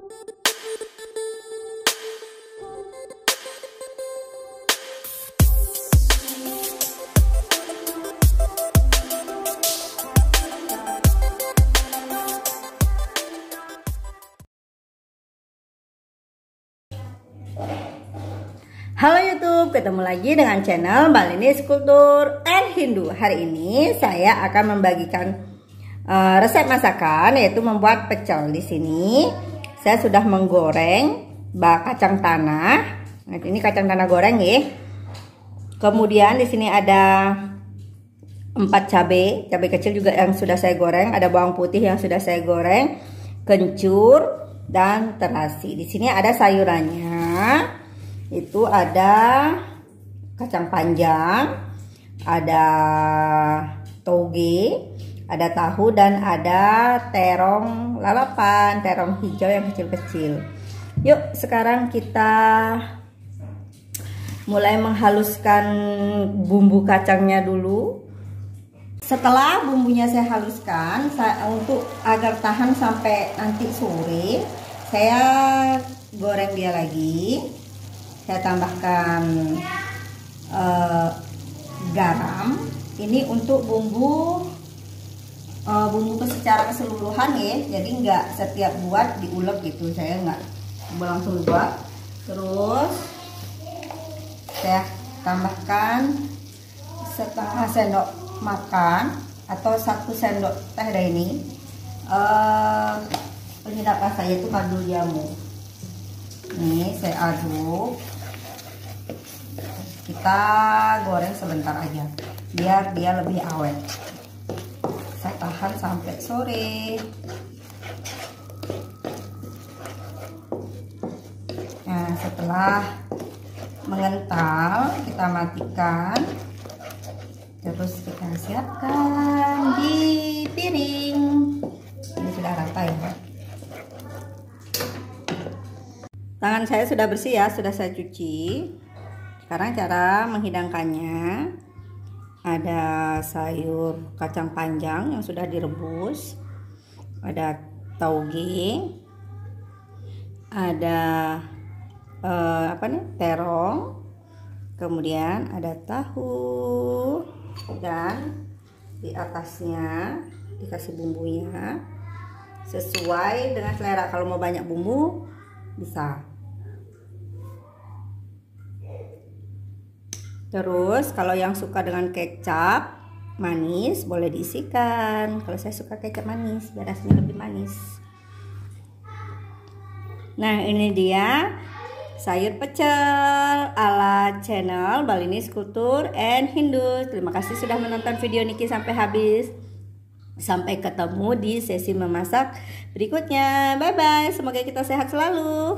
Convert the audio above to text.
Halo YouTube, ketemu lagi dengan channel Balinis Kultur and Hindu. Hari ini saya akan membagikan resep masakan, yaitu membuat pecel. Di sini saya sudah menggoreng kacang tanah. Nah, ini kacang tanah goreng ya. Kemudian di sini ada 4 cabai kecil juga yang sudah saya goreng, ada bawang putih yang sudah saya goreng, kencur dan terasi. Di sini ada sayurannya. Itu ada kacang panjang, ada toge, ada tahu, dan ada terong lalapan, terong hijau yang kecil-kecil. Yuk sekarang kita mulai menghaluskan bumbu kacangnya dulu. Setelah bumbunya saya haluskan, untuk agar tahan sampai nanti sore, saya goreng dia lagi. Saya tambahkan garam. Ini untuk bumbu secara keseluruhan ya. Jadi nggak setiap buat diulek gitu. Saya nggak langsung buat. Terus saya tambahkan setengah sendok makan atau 1 sendok teh ini penyedap rasa, yaitu kaldu jamu. Ini saya aduk. Kita goreng sebentar aja biar dia lebih awet. Saya tahan sampai sore. Nah, setelah mengental, kita matikan. Terus kita siapkan di piring. Ini sudah rata ya. Tangan saya sudah bersih ya, sudah saya cuci. Sekarang cara menghidangkannya, ada sayur kacang panjang yang sudah direbus, ada tauge, ada terong, kemudian ada tahu, dan di atasnya dikasih bumbunya sesuai dengan selera. Kalau mau banyak bumbu bisa. Terus kalau yang suka dengan kecap manis boleh diisikan. Kalau saya suka kecap manis biar rasanya lebih manis. Nah, ini dia sayur pecel ala channel Balinis Kultur and Hindu. Terima kasih sudah menonton video Niki sampai habis. Sampai ketemu di sesi memasak berikutnya. Bye bye. Semoga kita sehat selalu.